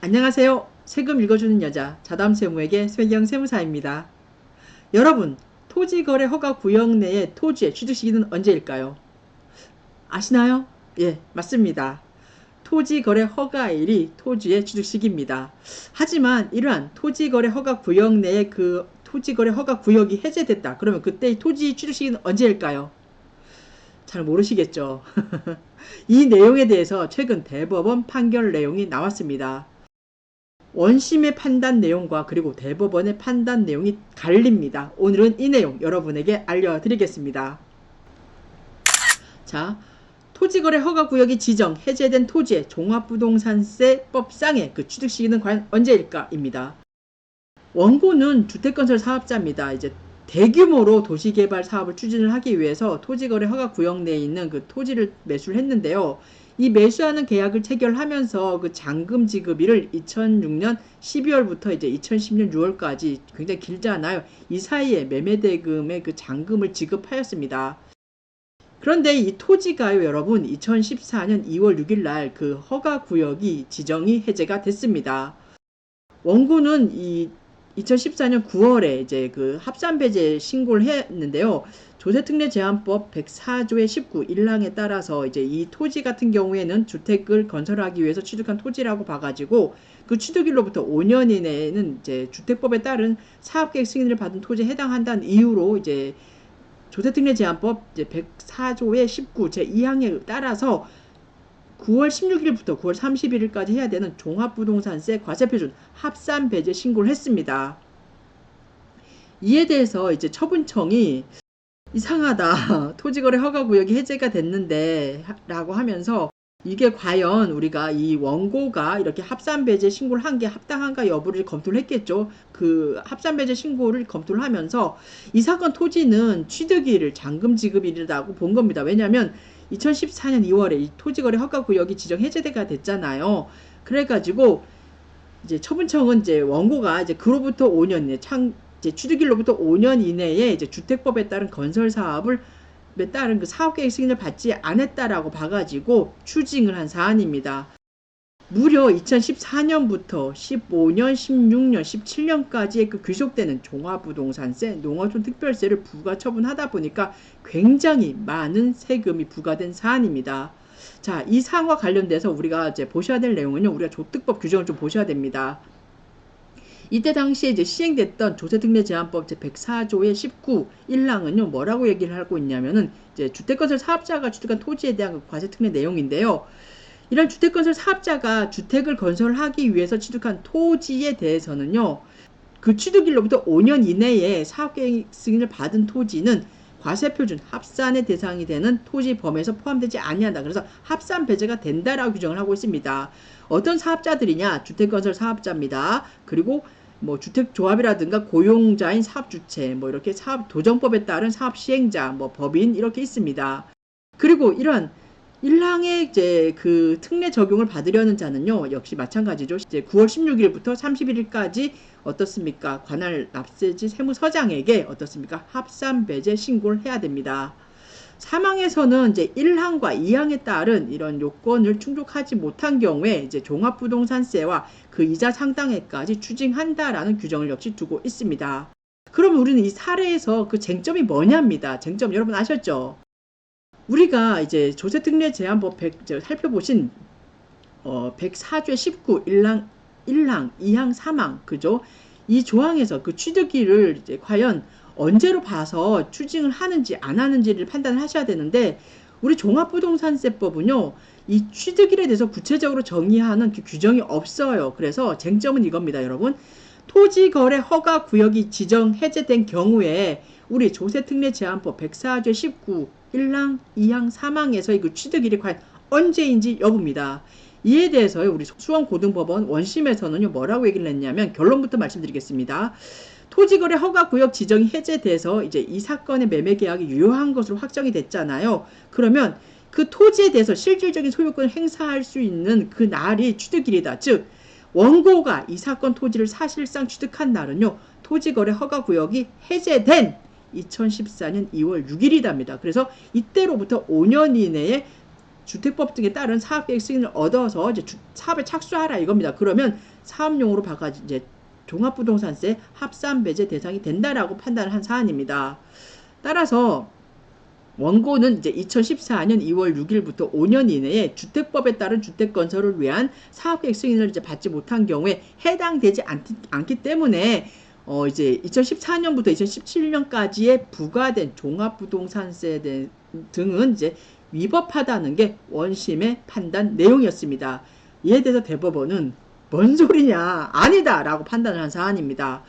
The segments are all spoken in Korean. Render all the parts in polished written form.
안녕하세요. 세금 읽어주는 여자 자담세무에게 sve경 세무사입니다. 여러분, 토지거래 허가 구역 내의 토지의 취득 시기는 언제일까요? 아시나요? 예, 맞습니다. 토지거래 허가일이 토지의 취득 시기입니다. 하지만 이러한 토지거래 허가 구역 내의 그 토지거래 허가 구역이 해제됐다. 그러면 그때의 토지 취득 시기는 언제일까요? 잘 모르시겠죠? 이 내용에 대해서 최근 대법원 판결 내용이 나왔습니다. 원심의 판단 내용과 그리고 대법원의 판단 내용이 갈립니다. 오늘은 이 내용 여러분에게 알려드리겠습니다. 자, 토지거래 허가구역이 지정 해제된 토지의 종합부동산세법상의 그 취득시기는 과연 언제일까?입니다. 원고는 주택건설 사업자입니다. 이제 대규모로 도시개발 사업을 추진을 하기 위해서 토지거래 허가구역 내에 있는 그 토지를 매수를 했는데요. 이 매수하는 계약을 체결하면서 그 잔금 지급일을 2006년 12월부터 이제 2010년 6월까지 굉장히 길잖아요. 이 사이에 매매대금의 그 잔금을 지급하였습니다. 그런데 이 토지가요, 여러분, 2014년 2월 6일 날 그 허가구역이 지정이 해제가 됐습니다. 원고는 이 2014년 9월에 이제 그 합산배제 신고를 했는데요. 조세특례제한법 104조의 19 1항에 따라서 이제 이 토지 같은 경우에는 주택을 건설하기 위해서 취득한 토지라고 봐가지고 그 취득일로부터 5년 이내에는 이제 주택법에 따른 사업계획 승인을 받은 토지에 해당한다는 이유로 이제 조세특례제한법 이제 104조의 19 제2항에 따라서 9월 16일부터 9월 31일까지 해야 되는 종합부동산세 과세표준 합산배제 신고를 했습니다. 이에 대해서 이제 처분청이 이상하다. 토지거래 허가구역이 해제가 됐는데 라고 하면서 이게 과연 우리가 이 원고가 이렇게 합산배제 신고를 한 게 합당한가 여부를 검토를 했겠죠. 그 합산배제 신고를 검토를 하면서 이 사건 토지는 취득일을 잔금 지급일이라고 본 겁니다. 왜냐하면 2014년 2월에 이 토지거래 허가구역이 지정 해제가 됐잖아요. 그래가지고 이제 처분청은 이제 원고가 이제 그로부터 5년 이제 취득일로부터 5년 이내에 이제 주택법에 따른 건설 사업을 따른 그 사업계획 승인을 받지 않았다라고 봐가지고 추징을 한 사안입니다. 무려 2014년부터 15년, 16년, 17년까지의 그 귀속되는 종합부동산세, 농어촌 특별세를 부과 처분하다 보니까 굉장히 많은 세금이 부과된 사안입니다. 자, 이 사안과 관련돼서 우리가 이제 보셔야 될 내용은요, 우리가 조특법 규정을 좀 보셔야 됩니다. 이때 당시에 이제 시행됐던 조세특례제한법 제104조의 19 1항은요, 뭐라고 얘기를 하고 있냐면은 이제 주택건설 사업자가 취득한 토지에 대한 그 과세특례 내용인데요. 이런 주택건설 사업자가 주택을 건설하기 위해서 취득한 토지에 대해서는요, 그 취득일로부터 5년 이내에 사업계획 승인을 받은 토지는 과세표준 합산의 대상이 되는 토지 범위에서 포함되지 아니한다. 그래서 합산 배제가 된다라고 규정을 하고 있습니다. 어떤 사업자들이냐? 주택건설 사업자입니다. 그리고 뭐 주택조합이라든가 고용자인 사업주체, 뭐 이렇게 사업 도정법에 따른 사업 시행자, 뭐 법인 이렇게 있습니다. 그리고 이러한 1항의 이제 그 특례 적용을 받으려는 자는요, 역시 마찬가지죠. 이제 9월 16일부터 31일까지 어떻습니까? 관할 납세지 세무서장에게 어떻습니까? 합산 배제 신고를 해야 됩니다. 사망에서는 이제 1항과 2항에 따른 이런 요건을 충족하지 못한 경우에 이제 종합부동산세와 그 이자 상당액까지 추징한다라는 규정을 역시 두고 있습니다. 그럼 우리는 이 사례에서 그 쟁점이 뭐냐입니다. 쟁점 여러분 아셨죠? 우리가 이제 조세특례제한법 살펴보신 104조의 19 1항 2항 3항 그죠? 이 조항에서 그 취득일을 이제 과연 언제로 봐서 추징을 하는지 안 하는지를 판단을 하셔야 되는데, 우리 종합부동산세법은요, 이 취득일에 대해서 구체적으로 정의하는 그 규정이 없어요. 그래서 쟁점은 이겁니다, 여러분. 토지거래 허가구역이 지정 해제된 경우에 우리 조세특례제한법 104조 19 1항, 2항, 3항에서의 그 취득일이 과연 언제인지 여부입니다. 이에 대해서 우리 수원고등법원 원심에서는요, 뭐라고 얘기를 했냐면, 결론부터 말씀드리겠습니다. 토지거래 허가구역 지정이 해제돼서 이제 이 사건의 매매계약이 유효한 것으로 확정이 됐잖아요. 그러면 그 토지에 대해서 실질적인 소유권을 행사할 수 있는 그 날이 취득일이다. 즉 원고가 이 사건 토지를 사실상 취득한 날은요, 토지거래 허가구역이 해제된 2014년 2월 6일이답니다. 그래서 이때로부터 5년 이내에 주택법 등에 따른 사업계획 승인을 얻어서 이제 사업에 착수하라 이겁니다. 그러면 사업용으로 바꿔 이제 종합부동산세 합산 배제 대상이 된다라고 판단을 한 사안입니다. 따라서 원고는 이제 2014년 2월 6일부터 5년 이내에 주택법에 따른 주택건설을 위한 사업계획 승인을 이제 받지 못한 경우에 해당되지 않기 때문에 이제 2014년부터 2017년까지에 부과된 종합부동산세 등은 이제 위법하다는 게 원심의 판단 내용이었습니다. 이에 대해서 대법원은 뭔 소리냐, 아니다 라고 판단을 한 사안입니다.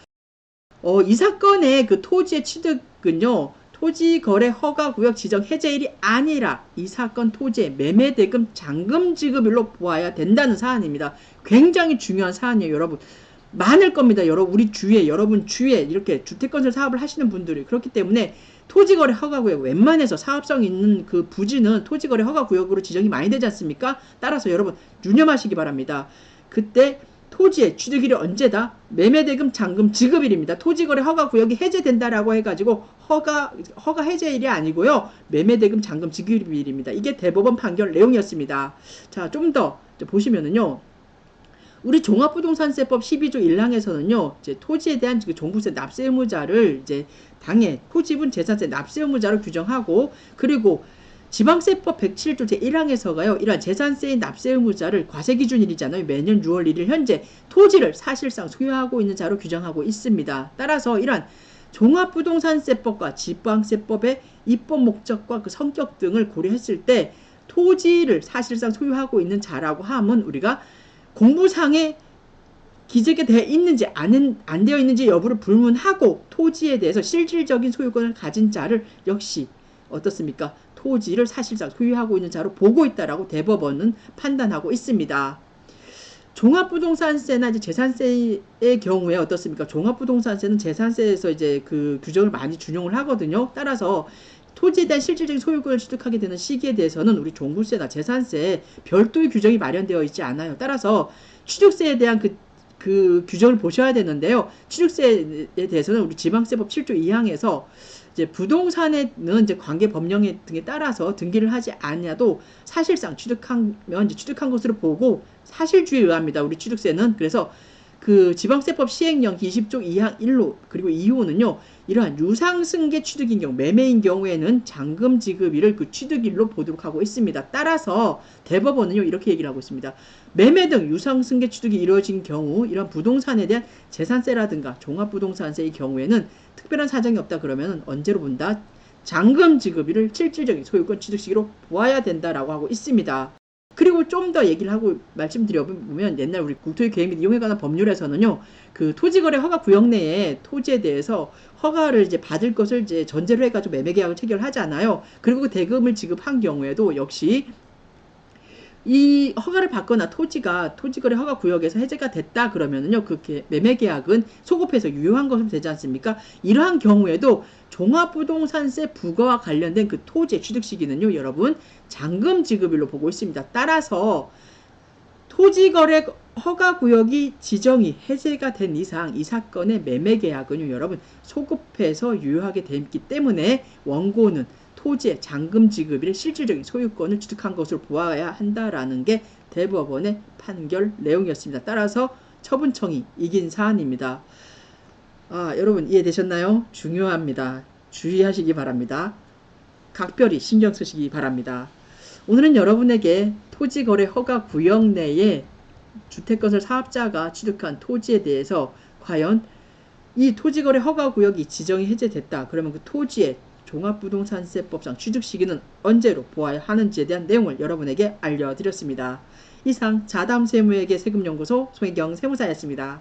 이 사건의 그 토지의 취득은요, 토지거래 허가구역 지정 해제일이 아니라 이 사건 토지의 매매대금 잔금 지급일로 보아야 된다는 사안입니다. 굉장히 중요한 사안이에요, 여러분. 많을 겁니다. 여러분 주위에 이렇게 주택건설 사업을 하시는 분들이. 그렇기 때문에 토지거래 허가구역, 웬만해서 사업성 있는 그 부지는 토지거래 허가구역으로 지정이 많이 되지 않습니까? 따라서 여러분 유념하시기 바랍니다. 그때 토지의 취득일이 언제다? 매매대금 잔금 지급일입니다. 토지거래 허가구역이 해제된다라고 해가지고 허가 해제일이 아니고요. 매매대금 잔금 지급일입니다. 이게 대법원 판결 내용이었습니다. 자, 좀 더 보시면은요. 우리 종합부동산세법 12조 1항에서는요, 이제 토지에 대한 그 종부세 납세 의무자를 이제 당해 토지분 재산세 납세 의무자로 규정하고, 그리고 지방세법 107조 제1항에서가요, 이러한 재산세의 납세 의무자를 과세기준일이잖아요. 매년 6월 1일 현재 토지를 사실상 소유하고 있는 자로 규정하고 있습니다. 따라서 이러한 종합부동산세법과 지방세법의 입법 목적과 그 성격 등을 고려했을 때 토지를 사실상 소유하고 있는 자라고 하면 우리가 공부상에 기재가 되어 있는지 안 되어 있는지 여부를 불문하고 토지에 대해서 실질적인 소유권을 가진 자를 역시 어떻습니까? 토지를 사실상 소유하고 있는 자로 보고 있다라고 대법원은 판단하고 있습니다. 종합부동산세나 이제 재산세의 경우에 어떻습니까? 종합부동산세는 재산세에서 이제 그 규정을 많이 준용을 하거든요. 따라서 토지에 대한 실질적인 소유권을 취득하게 되는 시기에 대해서는 우리 종부세나 재산세에 별도의 규정이 마련되어 있지 않아요. 따라서 취득세에 대한 그 규정을 보셔야 되는데요. 취득세에 대해서는 우리 지방세법 7조 2항에서 이제 부동산에는 이제 관계 법령 등에 따라서 등기를 하지 않아도 사실상 취득한 것으로 보고 사실주의에 의합니다. 우리 취득세는. 그래서 그 지방세법 시행령 20조 2항 1호 그리고 2호는요. 이러한 유상승계 취득인 경우, 매매인 경우에는 잔금 지급일을 그 취득일로 보도록 하고 있습니다. 따라서 대법원은요. 이렇게 얘기를 하고 있습니다. 매매 등 유상승계 취득이 이루어진 경우 이런 부동산에 대한 재산세라든가 종합부동산세의 경우에는 특별한 사정이 없다 그러면 언제로 본다? 잔금 지급일을 실질적인 소유권 취득 시기로 보아야 된다라고 하고 있습니다. 그리고 좀 더 얘기를 하고 말씀드려보면 옛날 우리 국토의 계획 및 이용에 관한 법률에서는요, 그 토지거래 허가 구역 내에 토지에 대해서 허가를 이제 받을 것을 이제 전제로 해가지고 매매계약을 체결하잖아요. 그리고 그 대금을 지급한 경우에도 역시 이 허가를 받거나 토지가 토지거래 허가 구역에서 해제가 됐다 그러면은요, 그렇게 매매계약은 소급해서 유효한 것으로 되지 않습니까? 이러한 경우에도 종합부동산세 부과와 관련된 그 토지의 취득 시기는요, 여러분 잔금 지급일로 보고 있습니다. 따라서 토지거래 허가구역이 지정이 해제가 된 이상 이 사건의 매매계약은요, 여러분 소급해서 유효하게 되기 때문에 원고는 토지의 잔금 지급일의 실질적인 소유권을 취득한 것으로 보아야 한다라는 게 대법원의 판결 내용이었습니다. 따라서 처분청이 이긴 사안입니다. 여러분 이해되셨나요? 중요합니다. 주의하시기 바랍니다. 각별히 신경 쓰시기 바랍니다. 오늘은 여러분에게 토지거래 허가 구역 내에 주택건설 사업자가 취득한 토지에 대해서 과연 이 토지거래 허가 구역이 지정이 해제됐다. 그러면 그 토지의 종합부동산세법상 취득 시기는 언제로 보아야 하는지에 대한 내용을 여러분에게 알려드렸습니다. 이상 자담세무에게 세금연구소 송혜경 세무사였습니다.